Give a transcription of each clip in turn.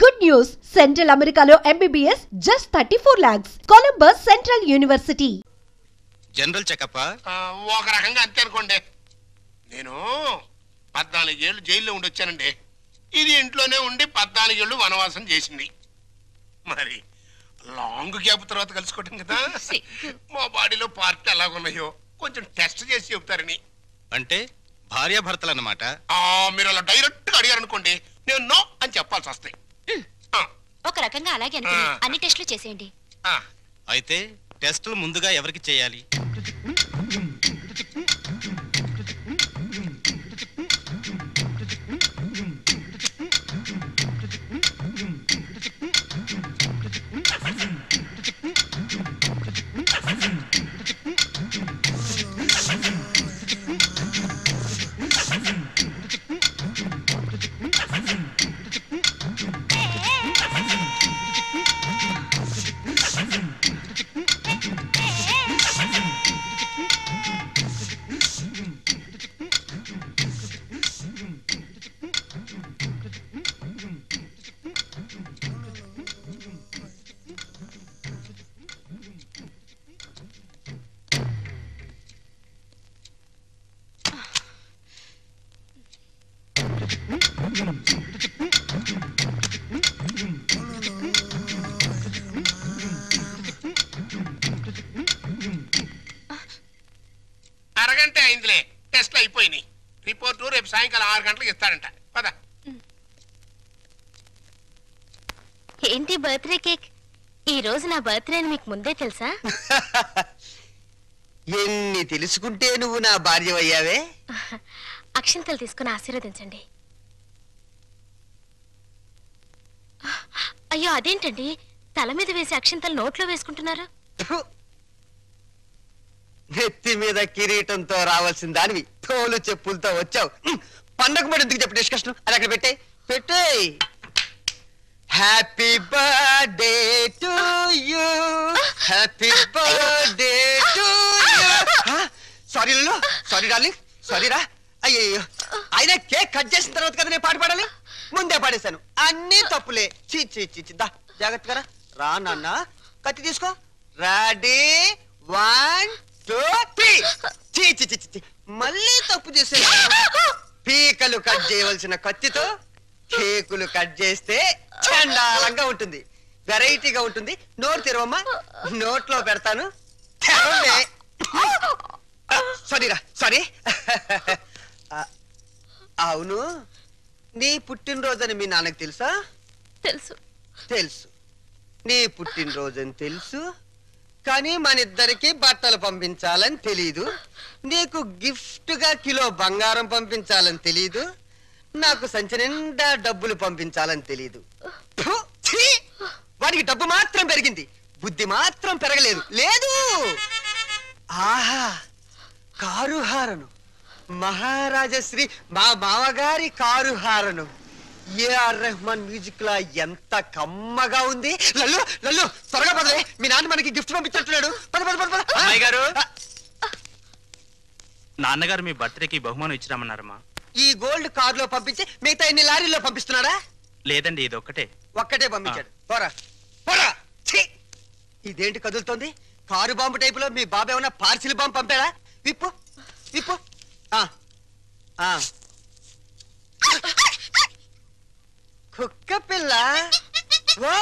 Good news! Central Americano MBBS just 34 lakhs. Columbus Central University. General checkup ఒక రకంగా అంతే అనుకోండి. నేను 14 ఏళ్ళు జైల్లో ఉండొచ్చానండి. ఇది ఇంట్లోనే ఉండి 14 ఏళ్ళు వనవాసం చేసింది. మరి లాంగ్ గ్యాప్ తర్వాత కలుసుకోవటం కదా. మా బాడీలో పార్ట్ ఎలాగున్నాయో కొంచెం టెస్ట్ చేసి చెప్తారని. అంటే భార్యాభర్తలు అన్నమాట. మీరు అలా డైరెక్ట్ గా అడిగారు అనుకోండి, నేను నో అని చెప్పాల్సి వస్తాయి. ఒక రకంగా అలాగే అన్ని టెస్టులు చేసేయండి. అయితే టెస్టులు ముందుగా ఎవరికి చేయాలి? అరగంట అయిందిలే, టెస్ట్లు అయిపోయినాయి. రిపోర్టు రేపు సాయంకాలం 6 గంటలకు ఇస్తారంట. పద. ఏంటి బర్త్డే కేక్? ఈ రోజు నా బర్త్డే అని మీకు ముందే తెలుసా? ఎన్ని తెలుసుకుంటే నువ్వు నా భార్య అయ్యావే. అక్షంతలు తీసుకుని ఆశీర్వదించండి. అయ్యో అదేంటండి, తల మీద వేసి అక్షంతలు నోట్లో వేసుకుంటున్నారు? నెత్తి మీద కిరీటంతో రావాల్సిన దానివి తోలు చెప్పులతో వచ్చావు. పండగ మరి ఎందుకు చెప్పు డిస్కషన్? అది అక్కడ పెట్టే. Happy birthday to you, happy birthday to you. Sorry Lallu, sorry darling, sorry రా. అయ్యో, ఆయన కేక్ కట్ చేసిన తర్వాత కదా నేను పాట పాడాలి, ముందే పాడేశాను. అన్ని తప్పులే. దా జాగ్రత్తగా రా నాన్న. కత్తి తీసుకో. రెడీ 1 2 3. మళ్ళీ తప్పు చేసే. పీకలు కట్ చేయవలసిన కత్తితో కేకులు కట్ చేస్తే చండాలంగా ఉంటుంది, వెరైటీగా ఉంటుంది. నోరు తెరవమ్మా, నోట్లో పెడతాను. సారీరా, సారీ. అవును, నీ పుట్టినరోజని మీ నాన్నకు తెలుసా? తెలుసు. నీ పుట్టినరోజని తెలుసు, కానీ మన ఇద్దరికి బట్టలు పంపించాలని తెలీదు. నీకు గిఫ్ట్ గా కిలో బంగారం పంపించాలని తెలీదు. నాకు సంచి నిండా డబ్బులు పంపించాలని తెలీదు. వాడికి డబ్బు మాత్రం పెరిగింది, బుద్ధి మాత్రం పెరగలేదు. లేదు. ఆహా, కారు హారను, మహారాజశ్రీ మా మామగారి car horn. AR Rahman music లా ఎంత కమ్మగా ఉంది. లల్లు లల్లు త్వరగా పదలే, మీ నాన్న మనకి గిఫ్ట్ పంపించట్లేడు. అమ్మాయి గారు, నాన్నగారు మీ బర్త్డేకి బహుమానం ఇచ్చిరామన్నారమ్మా. ఈ గోల్డ్ కార్ లో పంపించి మిగతా ఎన్ని లారీల్లో పంపిస్తున్నాడా? లేదండి, ఇది ఒక్కటే పంపించాడు. పోరా పోరా. ఇదేంటి కదులుతోంది? కారు బాంబు టైపులో మీ బాబు ఏమన్నా పార్సిల్ బాంబు పంపాడా? విప్పు విప్పు. కుక్క పిల్ల. ఓ,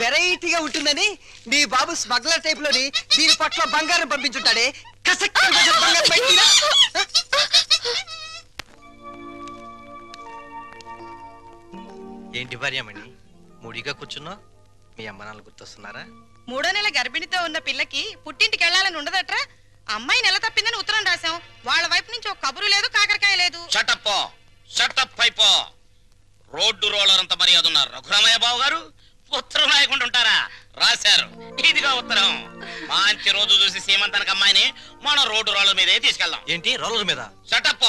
వెరైటీగా ఉంటుందని నీ బాబు స్మగ్లర్ టైప్ లోని దీని పట్ల బంగారం పంపించుంటాడే. ఏంటి భార్యమణి మూడిగా కూర్చున్నా? మీ అమ్మ నాన్న గుర్తొస్తున్నారా? 3వ నెల గర్భిణితో ఉన్న పిల్లకి పుట్టింటికి వెళ్ళాలని ఉండదట్రా. అమ్మాయి నెల తప్పిందని ఉత్తరం రాశాం. వాళ్ళ వైపు నుంచి ఒక కబురు లేదు, కాకరకాయ లేదు. షటప్ అయిపో. రోడ్డు రోలర్ అంత మర్యాద ఉన్నారు రఘురామయ్య బాబు గారు. ఉత్తరం రాయకుండా ఉంటారా? రాశారు. ఇదిగా ఉత్తరం. మంచి రోజు చూసి సీమంతానికి అమ్మాయిని మనం రోడ్డు రోలర్ మీదే తీసుకెళ్దాం. ఏంటి రోలర్ మీద? షటప్.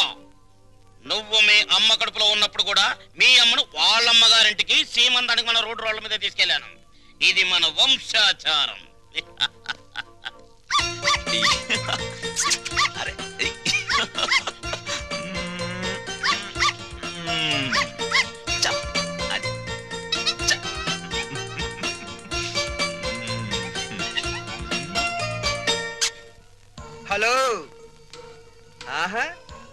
నువ్వు మీ అమ్మ కడుపులో ఉన్నప్పుడు కూడా మీ అమ్మను వాళ్ళమ్మగారింటికి సీమంతానికి మన రోడ్డు రోలర్ మీద తీసుకెళ్లాను. ఇది మన వంశాచారం.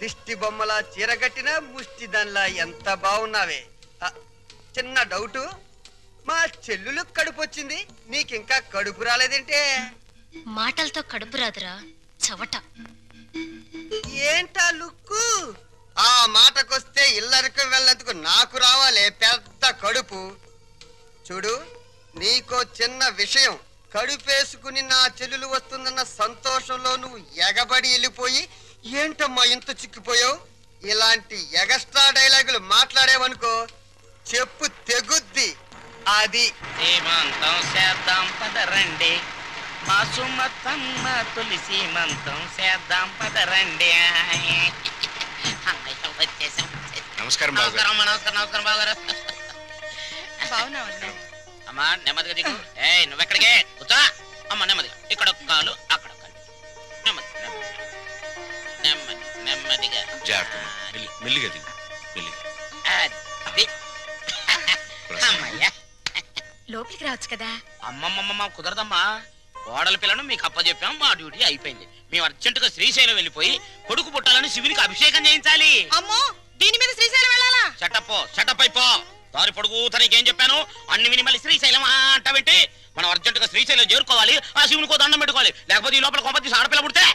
దిష్టి బొమ్మలా చీరగట్టిన ముష్టి దానిలా ఎంత బాగున్నావే. చిన్న డౌటు, మా చెల్లులు కడుపు వచ్చింది, నీకింకా కడుపు రాలేదేంటే? మాటలతో కడుపు రాదురా చవట. ఏంటా లుక్కు? ఆ మాటకొస్తే ఇల్లరికి వెళ్ళేందుకు నాకు రావాలే పెద్ద కడుపు. చూడు, నీకో చిన్న విషయం, కడుపేసుకుని నా చెల్లెలు వస్తుందన్న సంతోషంలో నువ్వు ఎగబడి వెళ్ళిపోయి ఏంటమ్మా ఇంత చిక్కిపోయావు? ఇలాంటి ఎగస్ట్రా డైలాగులు మాట్లాడేవనుకో చెప్పు తెగుద్ది. అది సీమంతం చేద్దాం పదరండి, మా సుమతమ్మ తొలి సీమంతం చేద్దాం పదరండి. వచ్చేసాం. నమస్కారం నమస్కారం నమస్కారం బావగారు. బాగున్నావా? అమ్మా నెమ్మదిగా దిగు. ఏయ్ నువ్వెక్కడికే కూర్చో. అమ్మ నెమ్మదిగా, ఇక్కడ ఒక కాలు అక్కడ ఒక కాలు. నెమ్మది నెమ్మది నెమ్మదిగా మెల్లిగా దిగు. అది. అమ్మయ్యా. లోపలికి రావచ్చు కదా. అమ్మమ్మమ్మ కుదరదమ్మా, కోడల పిల్లను మీకు అప్పచెప్పాం, మా డ్యూటీ అయిపోయింది. మేము అర్జెంటుగా శ్రీశైలం వెళ్ళిపోయి కొడుకు పుట్టాలని శివునికి అభిషేకం చేయించాలి. అమ్మో, దీని మీద శ్రీశైలం వెళ్ళాలా? షటప్ అయిపో. దారి పొడుగు తనకి ఏం చెప్పాను అన్ని విని మళ్ళీ శ్రీశైలం అంటావేంటి? మనం అర్జెంటుగా శ్రీశైలం చేరుకోవాలి, ఆ శివునికో దండం పెట్టుకోవాలి, లేకపోతే ఈ లోపల కొంపతి ఆడపిల్ల పుడితే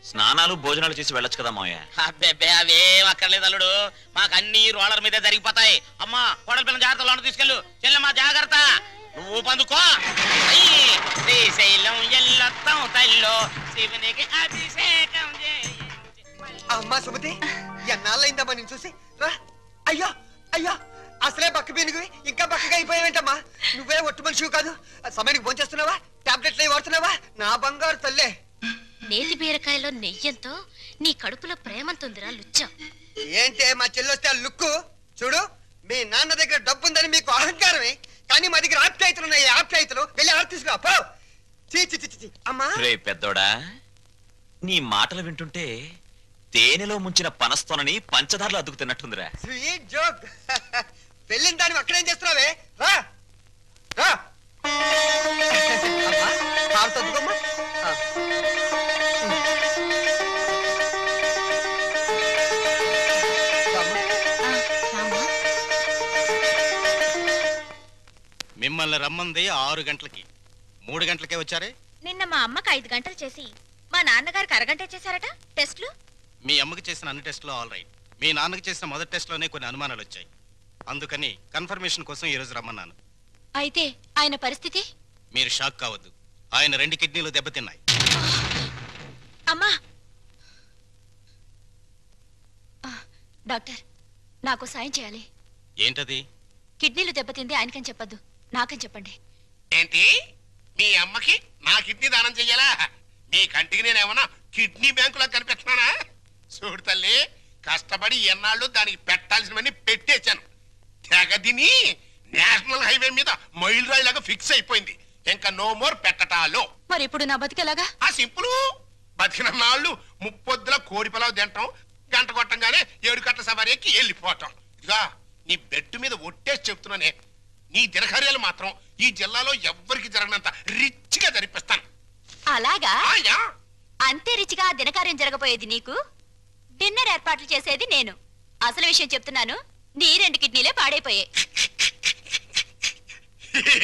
స్నానాలు భోజనాలు చేసి వెళ్ళొచ్చు కదా మావయ్య. అబ్బే అవేం అక్కర్లేదు అల్లుడు, మాకు అన్ని రోలర్ మీదే జరిగిపోతాయి. అమ్మా కోడల పిల్లల జాగ్రత్తలో తీసుకెళ్ళు. చెల్లెమ్మా జాగ్రత్త, నువ్వు పందుకో. శ్రీశైలం ఎల్లొత్తం తల్లో శివునికి అభిషేకం. అమ్మా సుమతి, ఎన్నాళ్ళైందమ్మా నేను చూసి. రా. అయ్యో అయ్యో, అసలే బక్క పీనుగువి ఇంకా బక్కగా అయిపోయావేంటమ్మా? నువ్వే ఒట్టు మనిషివి కాదు. సమయానికి భోంచేస్తున్నావా? టాబ్లెట్లు అవి వాడుతున్నావా? నా బంగారు తల్లే. నేతి బీరకాయలో నెయ్యంతో నీ కడుపులో ప్రేమంతుందిరా లుచ్చ. ఏంటే మా చెల్లొస్తే ఆ లుక్కు? చూడు, మీ నాన్న దగ్గర డబ్బుందని మీకు అహంకారమే, కానీ మా దగ్గర ఆప్యాయతలు ఉన్నాయి. ఆప్యాయతలు వెళ్ళి ఆడ తీసుకురా పో. అమ్మా రే పెద్దోడా, నీ మాటలు వింటుంటే తేనెలో ముంచిన పనస్తోనని పంచదారలు అద్దుకు తిన్నట్టుందిరా. Sweet joke. వెళ్ళిన దాన్ని అక్కడేం చేస్తున్నావే? రా రా. తద్దుకోమ్మా. మిమ్మల్ని రమ్మంది 6 గంటలకి, 3 గంటలకే వచ్చారే. నిన్న మా అమ్మకి 5 గంటలు చేసి మా నాన్నగారికి అరగంట చేశారట టెస్ట్లు. మీ అమ్మకి చేసిన అన్ని టెస్టులు ఆల్ రైట్. మీ నాన్నకి చేసిన మొదటి టెస్ట్లోనే కొన్ని అనుమానాలు వచ్చాయి, అందుకని కన్ఫర్మేషన్ కోసం ఈ రోజు రమ్మన్నాను. అయితే ఆయన పరిస్థితి? మీరు షాక్ కావద్దు, ఆయన 2 కిడ్నీలు దెబ్బతిన్నాయి. అమ్మా డాక్టర్, నాకు సాయం చేయాలి. ఏంటది? కిడ్నీలు దెబ్బతింది ఆయనకని చెప్పద్దు, నాకని చెప్పండి. ఏంటి, మీ అమ్మకి నా కిడ్నీ దానం చెయ్యాలా? నీ కంటికి నేనేమన్నా కిడ్నీ బ్యాంకులా కనిపిస్తున్నానా? చూడు తల్లి, కష్టపడి ఎన్నాళ్ళు దానికి పెట్టాల్సినవన్నీ పెట్టేశాను. తెగదిని నేషనల్ హైవే మీద మైల్ రాయిలాగా ఫిక్స్ అయిపోయింది. ఇంకా నో మోర్ పెట్టటాలు. మరి ఇప్పుడు నా బతికేలాగా? ఆ సింపుల్, బతికిన నాళ్ళు ముప్పొద్దుల కోడి పొలావు తింటాం, గంట కొట్టంగానే 7 గంటల సవారీ ఎక్కి వెళ్ళిపోవటం. ఇదిగా నీ బెడ్ మీద ఒట్టేసి చెప్తున్నానే, నీ దినకార్యాలు మాత్రం ఈ జిల్లాలో ఎవ్వరికి జరగనంత రిచ్గా జరిపిస్తాను. అలాగా? ఆయా. అంతే రిచిగా దినకార్యం జరగబోయేది నీకు, డిన్నర్ ఏర్పాట్లు చేసేది నేను. అసలు విషయం చెప్తున్నాను, నీ 2 కిడ్నీలే పాడైపోయాయి.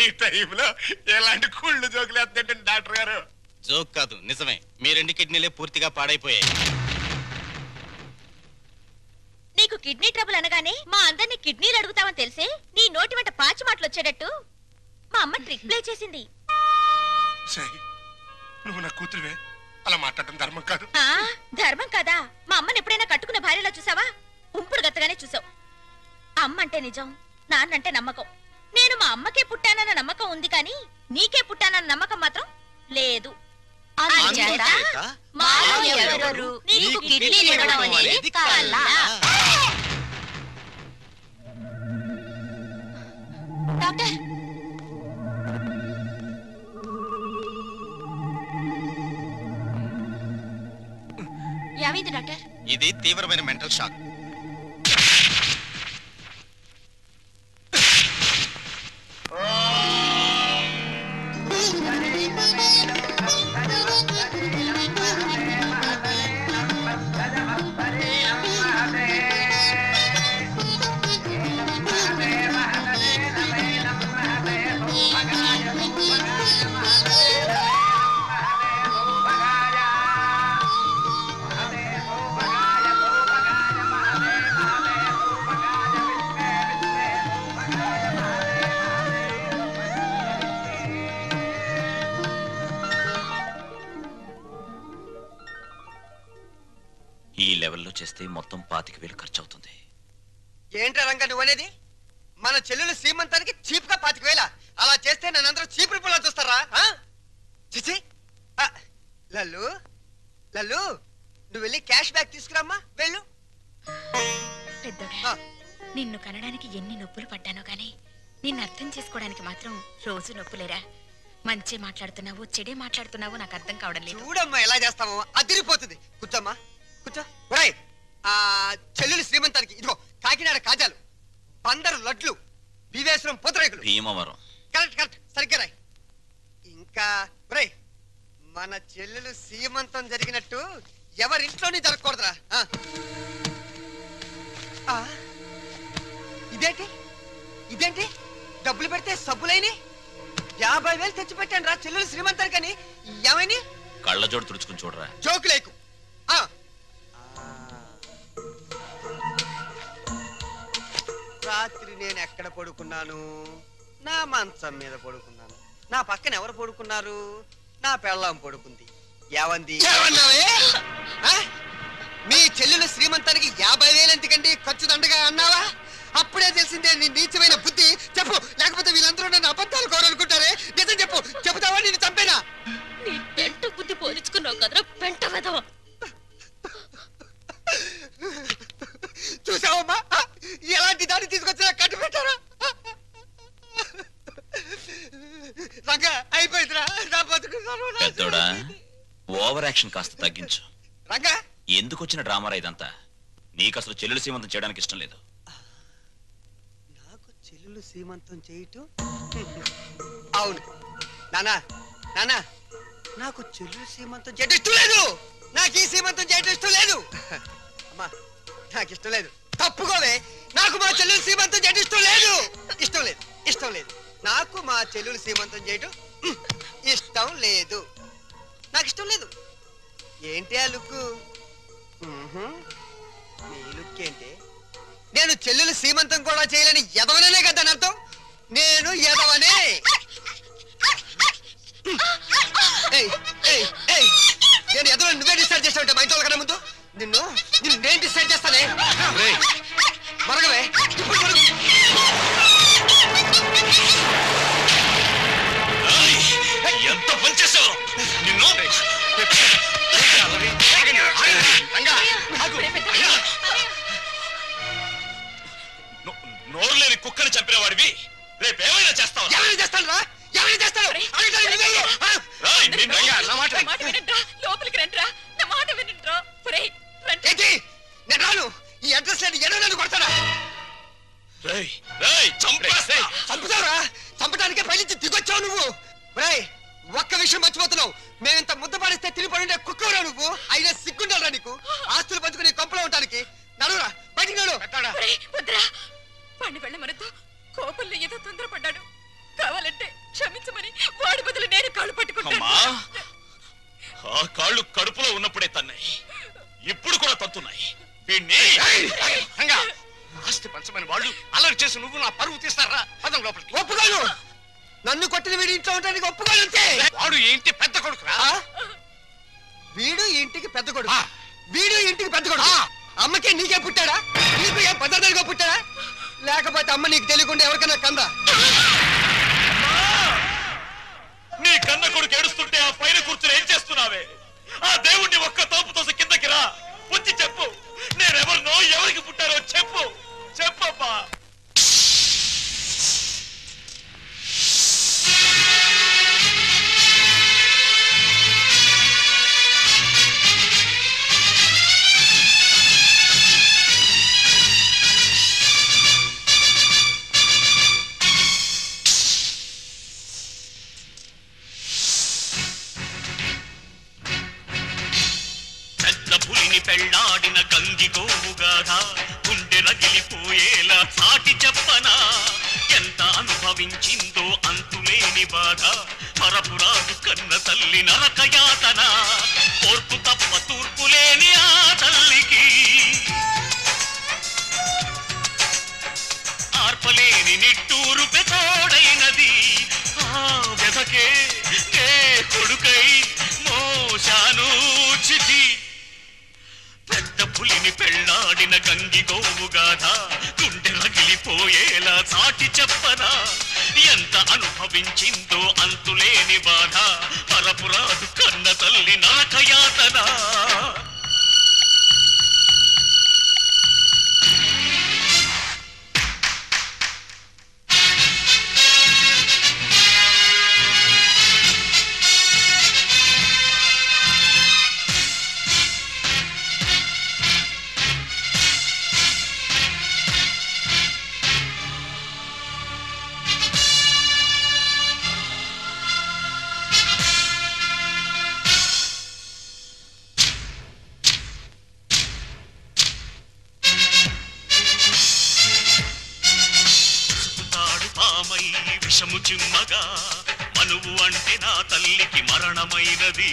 ఈ టైంలో ఎలాంటి కుళ్ళు జోకులు వేస్తుంటే డాక్టర్ గారు? జోక్ కాదు, నిజమే. మీ 2 కిడ్నీలే పూర్తిగా పాడైపోయాయి. నీకు కిడ్నీ ట్రబుల్ అనగానే మా అందరినీ కిడ్నీలు అడుగుతామని తెలిసే నీ నోటి వెంట పాచి మాటలు వచ్చేటట్టు మా అమ్మ ట్రిక్ ప్లే చేసింది. సై, నువ్వు నా కూతురువే, అలా మాట్లాడటం ధర్మం కాదు. ధర్మం కాదా? మా అమ్మని ఎప్పుడైనా కట్టుకున్న భార్యలా చూసావా? ఉంపుడు గత్తగానే చూసావు. అమ్మ అంటే నిజం, నాన్నంటే నమ్మకం. నేను మా అమ్మకే పుట్టానన్న నమ్మకం ఉంది, కానీ నీకే పుట్టానన్న నమ్మకం మాత్రం లేదు. నీకు కిడ్నీలు ఇవ్వడం అనేది కల. డాక్టర్, ఏమైంది డాక్టర్? ఇది తీవ్రమైన మెంటల్ షాక్. లెవెల్లో చేస్తే మొత్తం 25,000 ఖర్చు అవుతుంది. ఏంట్రా రంగా నువ్వనేది? మన చెల్లెలు శ్రీమంతానికి చీప్ గా 25,000? అలా చేస్తే నన్నందరూ చీప్ రూపంలో చూస్తారా? చిచి లల్లు లల్లు, నువ్వు వెళ్ళి క్యాష్ బ్యాక్ తీసుకురామ్మా, వెళ్ళు. పెద్దోడా, నిన్ను కనడానికి ఎన్ని నొప్పులు పడ్డానో గానీ నిన్ను అర్థం చేసుకోవడానికి మాత్రం రోజు నొప్పులేరా. మంచి మాట్లాడుతున్నావు, చెడే మాట్లాడుతున్నావు నాకు అర్థం కావడం లేదు. చూడమ్మా ఎలా చేస్తామో, అదిరిపోతుంది. కూర్చోమ్మా, కూర్చో. ఒరేయ్, చెల్లెలు శ్రీమంతానికి ఇదిగో కాకినాడ కాజాలు, పందరు లడ్లు, బీవేశ్వరం పూతరేకులు. భీమవరం. కరెక్ట్ కరెక్ట్, సరిగ్గా రాయ్. ఇంకా ఒరేయ్, మన చెల్లెలు శ్రీమంతం జరిగినట్టు ఎవరింట్లోనే జరగకూడదురా. ఇదేంటి ఇదేంటి, డబ్బులు పెడితే సబ్బులైని 50,000 తెచ్చి పెట్టాను రా చెల్లెలు శ్రీమంతానికని. ఏమైనా కళ్ళజోడు తుడుచుకుని చూడరా. జోకు లేకు. రాత్రి నేను ఎక్కడ పడుకున్నాను? నా మంచం మీద పడుకున్నాను. నా పక్కన ఎవరు పడుకున్నారు? నా పెళ్ళాం పడుకుంది. ఏవంది? మీ చెల్లెలు శ్రీమంతానికి 50,000 ఎందుకండి ఖర్చు దండగా అన్నావా? అప్పుడే తెలిసిందే నీ నీచమైన బుద్ధి. చెప్పు, లేకపోతే వీళ్ళందరూ నన్ను అబద్ధాలు కోరనుకుంటారే. నిజం చెప్పు, చెబుతావా నేను చంపేనా? నీ పెంట బుద్ధి పోల్చుకున్నావు కదరా పెంట వెధవ. చూసావమ్మా, ఎలాంటి దాన్ని తీసుకొచ్చినా కట్టు పెట్టారా? రంగా అయిపోయిందిరా నా బతుకు. పెద్దోడా, ఓవర్ యాక్షన్ కాస్త తగ్గించు. రంగా, ఎందుకు వచ్చిన డ్రామారా ఇదంతా? నీకు అసలు చెల్లెలు సీమంతం చేయడానికి ఇష్టం లేదు. నాకు చెల్లెలు సీమంతం చేయటం? అవును నానా, నానా, నాకు చెల్లెలు సీమంతం చేయటం ఇష్టం లేదు. నాకు ఈ సీమంతం చేయటం ఇష్టం లేదు. అమ్మా, నాకు ఇష్టం లేదు. తప్పుకోవే, నాకు మా చెల్లెలు సీమంతం చేయటం ఇష్టం లేదు. ఇష్టం లేదు, ఇష్టం లేదు. నాకు మా చెల్లెలు సీమంతం చేయటం ఇష్టం లేదు. నాకు ఇష్టం లేదు. ఏంటి ఆ లుక్కు? నీ లుక్ ఏంటి? నేను చెల్లెలు సీమంతం కూడా చేయలేని ఎదవనే కదా అని అర్థం. నేను ఎదవనే. నేను ఎదవని నువ్వే డిసైడ్ చేస్తావంటే మా ఇంట్లో కన్నా ముందు నిన్ను నేను డిసైడ్ చేస్తానే. మరగవే, ఇప్పుడు మరుగు. ఎంత పనిచేసావు నిన్ను. నోరు లేని కుక్కని చంపిన వాడివి రేపేమైనా చేస్తావు? ఎవరైనా చేస్తాను రా, ఎవరైనా చేస్తాను. లోపలికి రండిరా, నా మాట వినండిరా. నేను రాను. ఈ అడ్రస్ లేని ఎన్నో నన్ను కొడతాడా? చంపుతావురా? చంపడానికే పైనుంచి దిగొచ్చావు నువ్వు. ఒక్క విషయం మర్చిపోతున్నావు. మేమింత ముద్ద పాడిస్తే తిరిగిపడి కుక్కవరా నువ్వు. అయినా సిగ్గుండాలరా నీకు? ఆస్తులు పంచుకుని కొంపలో ఉంటానికి. నడురా, బయటికి నడు. వాడిని వెళ్ళమనతో కోపంలో ఏదో తొందరపడ్డాడు. కావాలంటే క్షమించమని వాడి బదులు నేను కాళ్ళు పట్టుకుంటాను. ఆ కాళ్ళు కడుపులో ఉన్నప్పుడే తన్నాయి, ఇప్పుడు కూడా తత్తున్నాయి. ఆస్తి పంచమని వాళ్ళు అలర్ట్ చేసి నువ్వు నా పరువు తీస్తారా? పదం లోపలికి. ఒప్పుకోను. నన్ను కొట్టిన వీడి ఇంట్లో ఉండడానికి ఒప్పుకోను. వాడు ఏంటి పెద్ద కొడుకురా? వీడు ఇంటికి పెద్ద కొడుకు. వీడు ఇంటికి పెద్ద కొడుకు. అమ్మకే నీకే పుట్టాడా? నీకు ఏం పద్ధతిగా పుట్టాడా? లేకపోతే అమ్మ నీకు తెలియకుండా ఎవరికైనా కందా? నీ కన్న కొడుకు ఏడుస్తుంటే ఆ పైన కూర్చుని ఏం చేస్తున్నావే? ఆ దేవుణ్ణి ఒక్క తోపు తోసి కిందకి రా, వచ్చి చెప్పు. నేనెవరినో, ఎవరికి పుట్టారో చెప్పు. చెప్పమ్మా. పెళ్ళాడిన గంగి గోవుగాథ గుండె రగిలిపోయేలా సాటి చెప్పనా? ఎంత అనుభవించిందో అంతులేని బాధ, పరపురాజు కన్న తల్లి నరకయాతన. ఓర్పు తప్ప తూర్పు లేని ఆ తల్లికి ఆర్పలేని నిట్టూరు పెతోడైనది. ఆ వెదకే నే కొడుకై మోశాను చితి. పెద్ద పులిని పెళ్ళాడిన గంగి గోవు గాథ గుండె రగిలిపోయేలా చాటి చెప్పనా ఎంత అనుభవించిందో అంతులేని బాధ పరపురాదు కన్న తల్లి నరకయాతన విషము చిమ్మగా మనువు అంటే నా తల్లికి మరణమైనది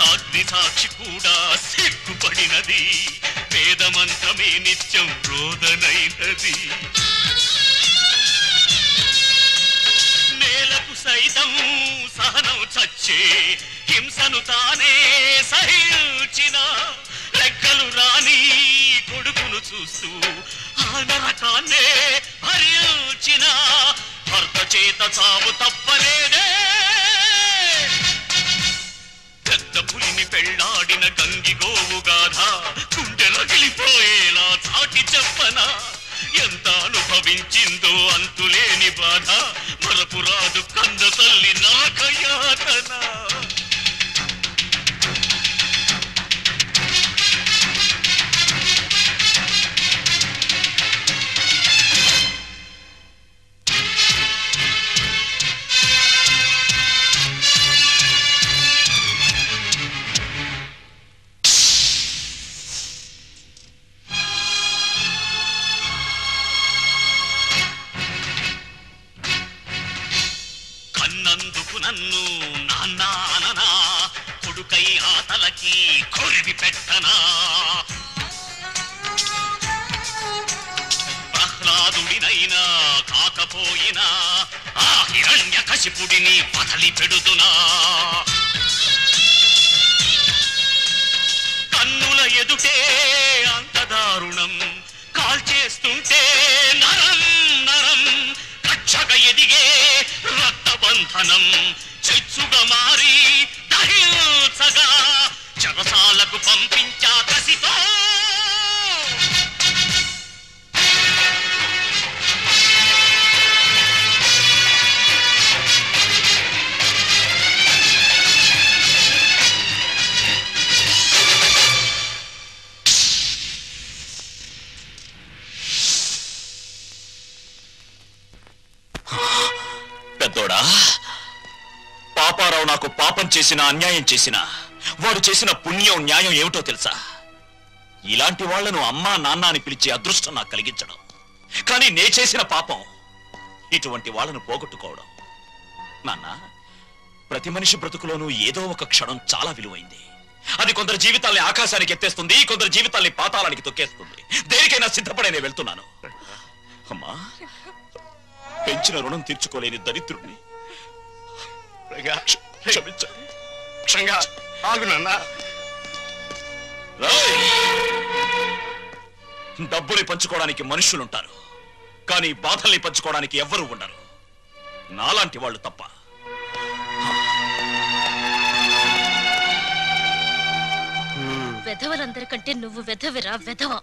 అగ్ని సాక్షి కూడా సిగ్గుపడినది వేదమంత్రమే నిత్యం రోదనైనది నేలకు సైతం సహనం చచ్చే హింసను తానే సహించిన లెక్కలు రాని కొడుకును చూస్తూ ఆ నరకాన్నే భరించిన భర్త చేత చావు తప్పలేదే పెద్ద పులిని పెళ్ళాడిన గంగి గోవు గాథ గుండె రగిలిపోయేలా చాటి చెప్పనా ఎంత అనుభవించిందో అంతులేని బాధ మరపురాదు కన్న తల్లి నరకయాతన నన్ను నాన్నా కొడుకై ఆతలకి కొరివి పెట్టనా ప్రహ్లాదుడినైనా కాకపోయినా ఆ హిరణ్యకశిపుడిని వదలి పెడుతున్నా కన్నుల ఎదుటే అంత దారుణం కాల్చేస్తుంటే నరం నరం రక్షగా ఎదిగే రక్తబంధనం చిచ్చుగా మారి దహించగా చెరసాలకు పంపించా కసితో పెద్దోడా పాపారావు నాకు పాపం చేసిన అన్యాయం చేసిన వాడు చేసిన పుణ్యం న్యాయం ఏమిటో తెలుసా ఇలాంటి వాళ్లను అమ్మా నాన్న అని పిలిచే అదృష్టం నాకు కలిగించడం కానీ నే చేసిన పాపం ఇటువంటి వాళ్ళను పోగొట్టుకోవడం నాన్న ప్రతి మనిషి బ్రతుకులోనూ ఏదో ఒక క్షణం చాలా విలువైంది అది కొందరు జీవితాల్ని ఆకాశానికి ఎత్తేస్తుంది కొందరు జీవితాల్ని పాతాళానికి తొక్కేస్తుంది దేనికైనా సిద్ధపడే నేను వెళ్తున్నాను అమ్మా పెంచిన రుణం తీర్చుకోలేని దరిద్రుడిని డబ్బుని పంచుకోవడానికి మనుషులుంటారు కానీ బాధల్ని పంచుకోవడానికి ఎవ్వరూ ఉండరు నాలాంటి వాళ్ళు తప్ప వెధవలందరికంటే నువ్వు వెధవిరా వెధవ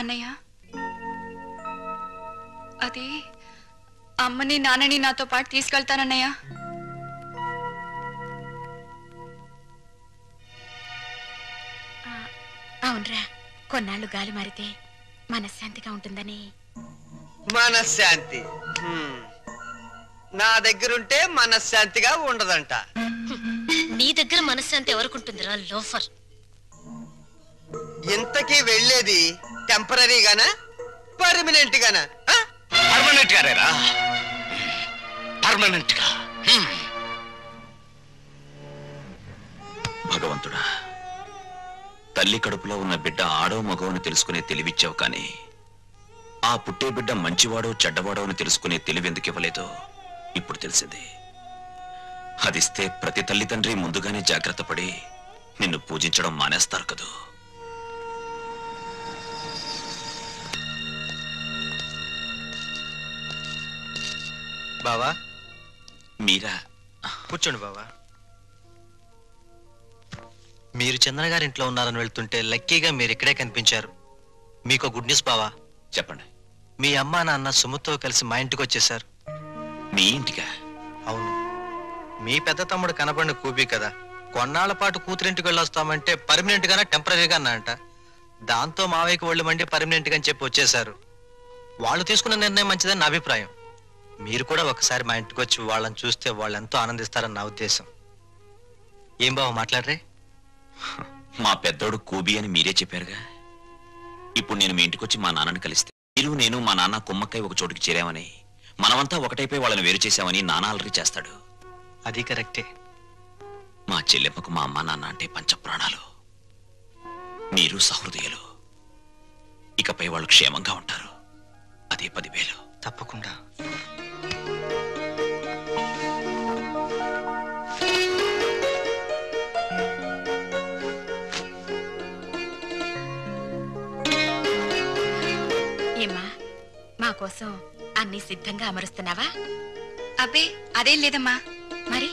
అన్నయ్య అది అమ్మని నాన్నని నాతో పాటు తీసుకెళ్తానన్నయ్య అవునరా కొన్నాళ్ళు గాలి మారితే మనశ్శాంతిగా ఉంటుందని మనశ్శాంతి నా దగ్గరుంటే మనశ్శాంతిగా ఉండదంట నీ దగ్గర మనశ్శాంతి ఎవరుకుంటుందిరా లోఫర్ ఇంతకీ వెళ్ళేది టెంపరీగానా పర్మనెంట్ గానా పర్మనెంట్ గారేరా పర్మనెంట్ గా భగవంతుడా తల్లి కడుపులో ఉన్న బిడ్డ ఆడో మగోని తెలుసుకునే తెలివిచ్చావు కానీ ఆ పుట్టే బిడ్డ మంచివాడో చెడ్డవాడో అని తెలుసుకునే తెలివి ఎందుకు ఇవ్వలేదో ఇప్పుడు తెలిసింది. అదిస్తే ప్రతి తల్లిదండ్రి ముందుగానే జాగ్రత్త పడి నిన్ను పూజించడం మానేస్తారు కదూ. బావా మీరా? కూర్చోండి బావా. మీరు చంద్ర గారింట్లో ఉన్నారని వెళ్తుంటే లక్కీగా మీరు ఇక్కడే కనిపించారు. మీకు గుడ్ న్యూస్ బావా. చెప్పండి. మీ అమ్మా నాన్న సుమతో కలిసి మా ఇంటికి వచ్చేసారు. మీ ఇంటికా? అవును. మీ పెద్ద తమ్ముడు కనపడిన కూపీ కదా, కొన్నాళ్ల పాటు కూతురింటికి వెళ్ళొస్తామంటే పర్మనెంట్ గానా టెంపరీగా అన్నా అంట. దాంతో మావయ్యకి ఒళ్ళు మండి పర్మనెంట్ గా అని చెప్పి వచ్చేసారు. వాళ్ళు తీసుకున్న నిర్ణయం మంచిదని నా అభిప్రాయం. మీరు కూడా ఒకసారి మా ఇంటికి వచ్చి వాళ్ళని చూస్తే వాళ్ళు ఎంతో ఆనందిస్తారని నా ఉద్దేశం. ఏం బావ మాట్లాడరే? మా పెద్దోడు కూబీ అని మీరే చెప్పారుగా. ఇప్పుడు నేను మీ ఇంటికి వచ్చి మా నాన్నని కలిస్తే మీరు నేను మా నాన్న కుమ్మక్కై ఒక చోటుకి చేరామని, మనమంతా ఒకటైపోయి వాళ్ళని వేరు చేశామని నాన్న అలరి చేస్తాడు. అది కరెక్టే. మా చెల్లెమ్మకు మా అమ్మ నాన్న అంటే పంచప్రాణాలు. మీరు సహృదయులు. ఇకపై వాళ్ళు క్షేమంగా ఉంటారు. అదే 10,000. తప్పకుండా. ఏమ్మా, మా కోసం అన్ని సిద్ధంగా అమరుస్తున్నావా? అబ్బే అదేం లేదమ్మా. మరి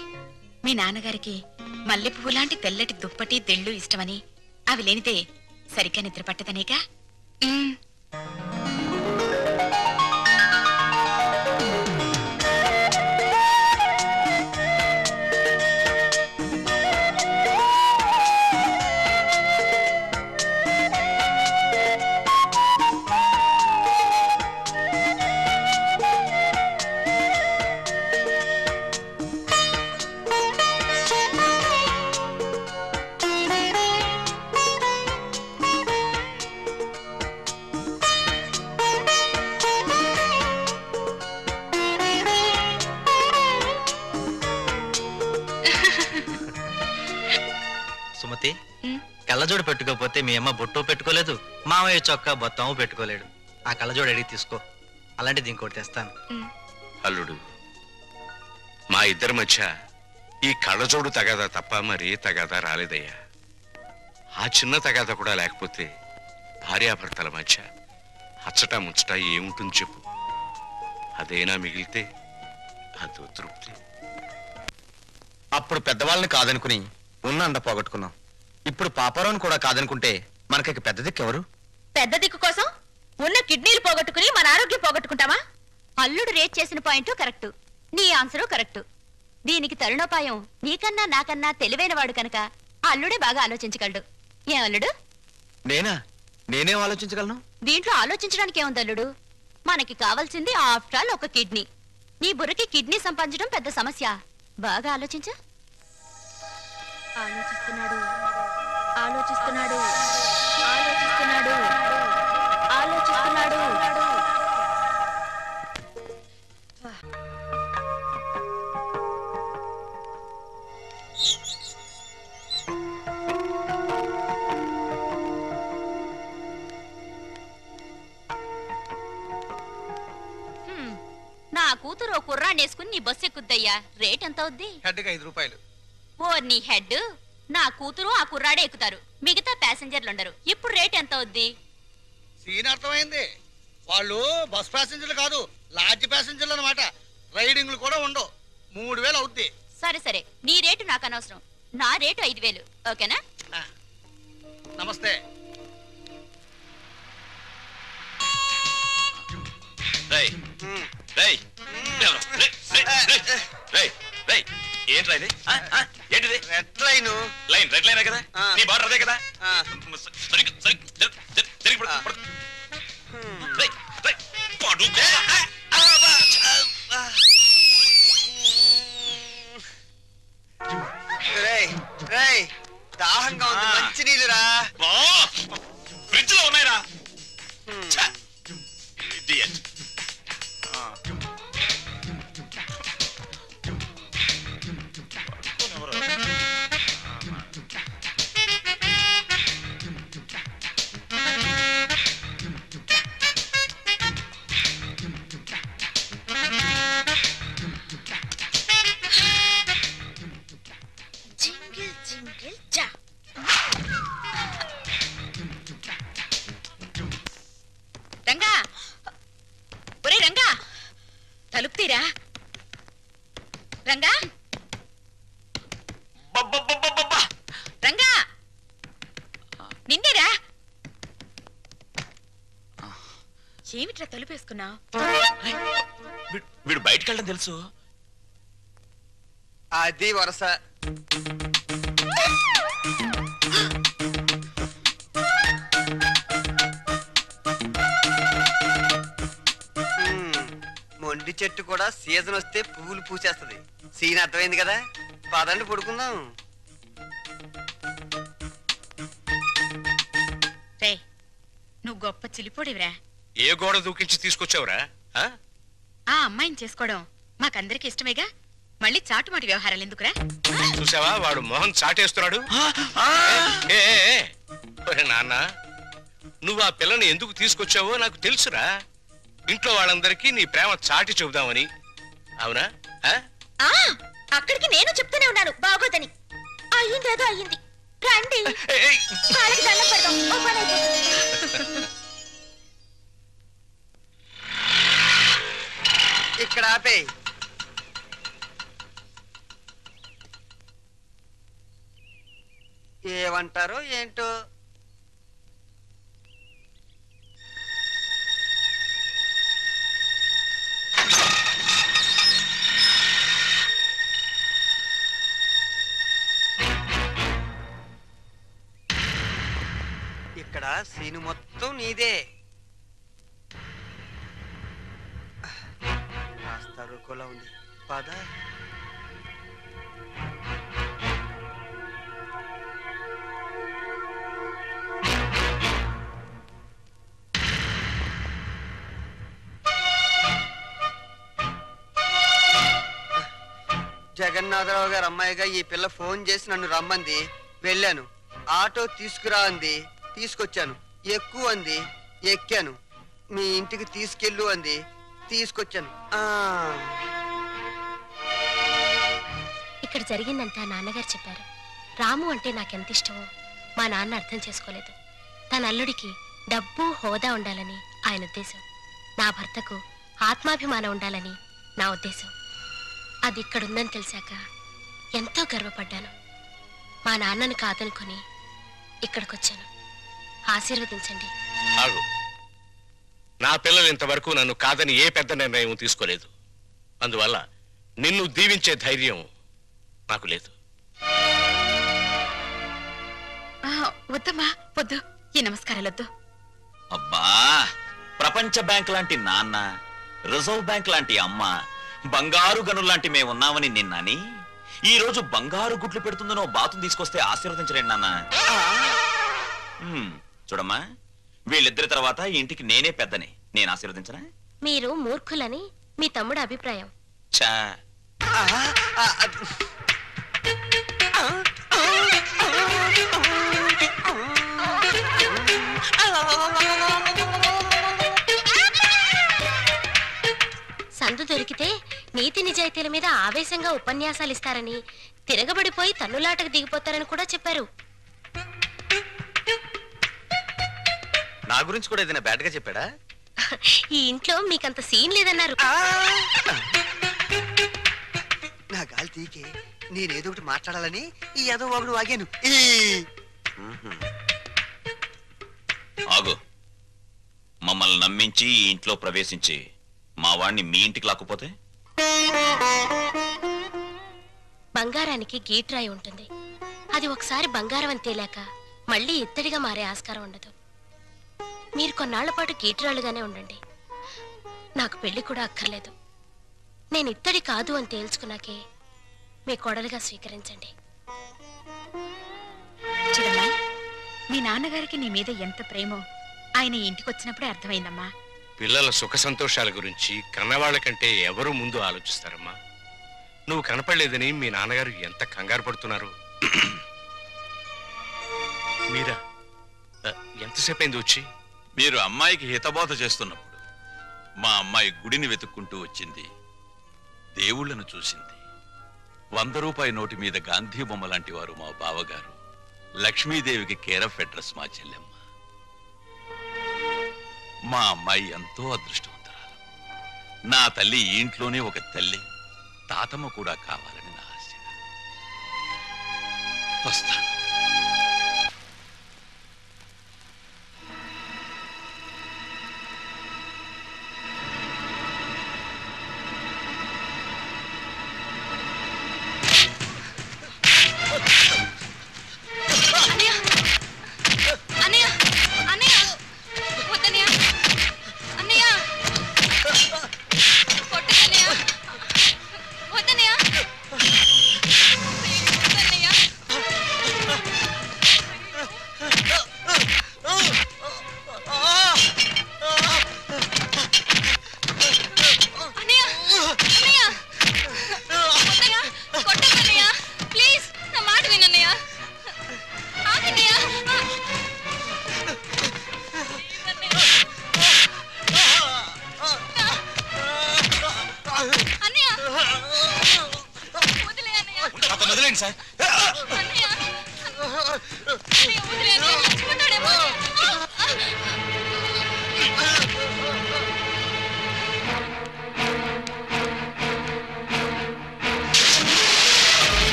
మీ నాన్నగారికి మల్లె పువ్వు లాంటి తెల్లటి దుప్పటి తెళ్ళు ఇష్టమని, అవి లేనిదే సరిగ్గా నిద్ర పట్టదనేగా. సుమతి, కళ్ళజోడు పెట్టుకోకపోతే మీ అమ్మ బొట్టు పెట్టుకోలేదు, మామయ్య చొక్కా బొత్తము పెట్టుకోలేడు. ఆ కళ్ళజోడు అడిగి తీసుకో, అలాంటిది ఇంకోటి తెస్తాను. అల్లుడు, మా ఇద్దరి మధ్య ఈ కళ్ళజోడు తగాదా తప్ప మరీ తగాదా రాలేదయ్యా. ఆ చిన్న తగాదా కూడా లేకపోతే భార్యాభర్తల మధ్య అచ్చటా ముచ్చట ఏముంటుంది చెప్పు? అదేనా మిగిలితే అదో తృప్తి. అప్పుడు పెద్దవాళ్ళని కాదనుకుని ఉన్న అండ పోగొట్టుకున్నాం. ఇప్పుడు పాపారావుని కూడా కాదనుకుంటే మనకి పెద్ద దిక్కు ఎవరు? పెద్ద దిక్కు కోసం ఉన్న కిడ్నీలు పోగొట్టుకుని మన ఆరోగ్యం పోగొట్టుకుంటావా? అల్లుడు రేట్ చేసిన పాయింట్ కరెక్ట్, నీ ఆన్సరు కరెక్ట్. దీనికి తరుణోపాయం నీకన్నా నాకన్నా తెలివైన వాడు కనుక అల్లుడే బాగా ఆలోచించగలడు. ఏం అల్లుడు? నేనేం ఆలోచించగలను? దీంట్లో ఆలోచించడానికి ఏముంది అల్లుడు? మనకి కావాల్సింది ఆఫ్టర్ ఆల్ ఒక కిడ్నీ. నీ బుర్రకి కిడ్నీ సంపాదించడం పెద్ద సమస్య. బాగా ఆలోచించు. ఆలోచిస్తున్నాడు ఆలోచిస్తున్నాడు ఆలోచిస్తున్నాడు ఆలోచిస్తున్నాడు. నా కూతురు ఓ కుర్రాన్నేసుకుని నీ బస్సు ఎక్కుద్దయ్యా. రేట్ ఎంత అవుద్ది? హెడ్కి 5 రూపాయలు. ఓ నీ హెడ్, నా కూతురు ఆ కుర్రాడే ఎక్కుతారు, మిగతా ప్యాసింజర్లు ఉండరు. ఇప్పుడు రేట్ ఎంత అవుద్ది? సీన్ అర్థమైంది. వాళ్ళు బస్ ప్యాసింజర్లు కాదు, లాడ్జ్ ప్యాసింజర్లు అన్నమాట. రైడింగ్లు కూడా ఉండవు. 3000 అవుద్ది. సరే సరే, నీ రేటు నాకు అనవసరం. నా రేటు 5000, ఓకేనా? నమస్తే. ఏంట్రా ఇది? ఏంటిది? Red line. రెడ్ లైన్ కదా? నీ బార్డర్ అదే కదా? దాహంగా ఉంది, మంచి నీళ్ళురా. ఫ్రిడ్జ్ లో ఉన్నాయిరా. రంగా రంగా నిన్నేరా ఏమిట్రా తలుపేసుకున్నా? వీడు బయటకు వెళ్ళడం తెలుసు. అది వరస. మొండి చెట్టు కూడా సీజన్ వస్తే పువ్వులు పూసేస్తుంది. సీన్ అర్థమైంది కదా, పదండి పడుకుందాం. రే నువ్వు గొప్ప చిలిపోడివిరా. ఏ గోడ దూకించి తీసుకొచ్చావురా? ఆ అమ్మాయిని చేసుకోవడం మాకందరికి ఇష్టమేగా, మళ్ళీ చాటుమాటి వ్యవహారాలు ఎందుకురా? చూసావా వాడు మొహం చాటేస్తున్నాడు. నాన్న, నువ్వు ఆ పిల్లని ఎందుకు తీసుకొచ్చావో నాకు తెలుసురా. ఇంట్లో వాళ్ళందరికీ నీ ప్రేమ చాటి చెబుదామని. అవునా? అక్కడికి నేను చెప్తూనే ఉన్నాను బాగోదని. అయ్యిందేదో అయ్యింది, రండి వాళ్ళకి దండం పెడదాం. ఓ పని అయిపోతుంది. ఇక్కడ ఆపే. ఏమంటారో ఏంటో. ఇక్కడ సీను మొత్తం నీదే. కాస్త రుకోలా ఉంది, పద. జగన్నాథరావు గారు అమ్మాయిగా ఈ పిల్ల ఫోన్ చేసి నన్ను రమ్మంది. వెళ్ళాను. ఆటో తీసుకురా అంది, తీసుకొచ్చాను. ఎక్కువ అంది, ఎక్కాను. మీ ఇంటికి తీసుకెళ్ళు అంది, తీసుకొచ్చాను. ఇక్కడ జరిగిందంతా నాన్నగారు చెప్పారు. రాము అంటే నాకెంత ఇష్టమో మా నాన్న అర్థం చేసుకోలేదు. తన అల్లుడికి డబ్బు హోదా ఉండాలని ఆయన ఉద్దేశం. నా భర్తకు ఆత్మాభిమానం ఉండాలని నా ఉద్దేశం. అది ఇక్కడుందని తెలిసాక ఎంతో గర్వపడ్డాను. మా నాన్నను కాదనుకొని ఇక్కడికొచ్చాను. ఆశీర్వదించండి. ఆగు. నా పిల్లలు ఇంతవరకు నన్ను కాదని ఏ పెద్ద నిర్ణయం తీసుకోలేదు. అందువల్ల నిన్ను దీవించే ధైర్యం నాకు లేదు. వద్దమ్మా, వద్దు. ఈ నమస్కారాలొద్దు. అబ్బా, ప్రపంచ బ్యాంక్ లాంటి నాన్న, రిజర్వ్ బ్యాంక్ లాంటి అమ్మ, బంగారు గనుల్లాంటి మేమున్నామని నిన్నని ఈ రోజు బంగారు గుడ్లు పెడుతుందనో బాతును తీసుకొస్తే ఆశీర్వదించలేండి నాన్న. చూడమ్మా, వీళ్ళిద్దరి తర్వాత ఇంటికి నేనే పెద్దని. నేను ఆశీర్వదించనా? మీరు మూర్ఖులని మీ తమ్ముడు అభిప్రాయం. చా సందు దొరికితే నీతి నిజాయితీల మీద ఆవేశంగా ఉపన్యాసాలు ఇస్తారని, తిరగబడిపోయి తన్నులాటకు దిగిపోతారని కూడా చెప్పారు. నా గురించి కూడా ఏదైనా బ్యాడ్ గా చెప్పాడా? ఈ ఇంట్లో మీకంత సీన్ లేదన్నారు. నా గాలి తీకే నేనేదో ఒకటి మాట్లాడాలని ఈ ఏదో ఒకడు వాగాను. ఆగు. మమ్మల్ని నమ్మించి ఈ ఇంట్లో ప్రవేశించి మా వాణ్ణి మీ ఇంటికి లాక్కుపోతే? బంగారానికి గీట్రాయి ఉంటుంది. అది ఒకసారి బంగారం అని తేలాక మళ్ళీ ఇత్తడిగా మారే ఆస్కారం ఉండదు. మీరు కొన్నాళ్ల పాటు గీట్రాలుగానే ఉండండి. నాకు పెళ్లి కూడా అక్కర్లేదు. నేను ఇత్తడి కాదు అని తేల్చుకున్నాకే మీ కోడలుగా స్వీకరించండి. చూడమ్మా, మీ నాన్నగారికి నీ మీద ఎంత ప్రేమో ఆయన ఇంటికి వచ్చినప్పుడే అర్థమైందమ్మా. పిల్లల సుఖ సంతోషాల గురించి కన్నవాళ్ల కంటే ఎవరు ముందు ఆలోచిస్తారమ్మా. నువ్వు కనపడలేదని మీ నాన్నగారు ఎంత కంగారు పడుతున్నారు. మీరా ఎంతసేపు అయింది వచ్చి? మీరు అమ్మాయికి హితబోధ చేస్తున్నప్పుడు మా అమ్మాయి గుడిని వెతుక్కుంటూ వచ్చింది. దేవుళ్లను చూసింది. 100 రూపాయి నోటి మీద గాంధీ బొమ్మ లాంటి వారు మా బావగారు. లక్ష్మీదేవికి కేరఫ్ అడ్రస్ మా చెల్లెమ్మ. మా అమ్మాయి ఎంతో అదృష్టవంతురాలు. నా తల్లి ఈ ఇంట్లోనే ఒక తల్లి, తాతమ్మ కూడా కావాలని నా ఆశ. వస్తాను.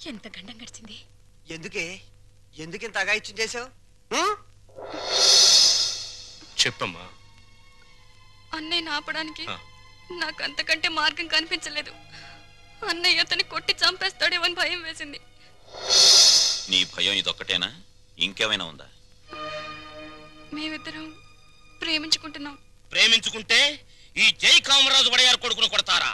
ఎంత గండం గడిచింది. ఎందుకింత అగాయిత్యం చేసావు? చెప్పమ్మా. అన్నయ్య ఆపడానికి నాకు అంతకంటే మార్గం కనిపించలేదు. అన్నయ్య అతన్ని కొట్టి చంపేస్తాడేమో అని భయం వేసింది. నీ భయం ఇదొక్కటేనా? ఇంకేమైనా ఉందా? మేమిద్దరం ప్రేమించుకుంటున్నాం. ప్రేమించుకుంటే ఈ జై కామరాజు వడయారు కొడుకును కొడతారా?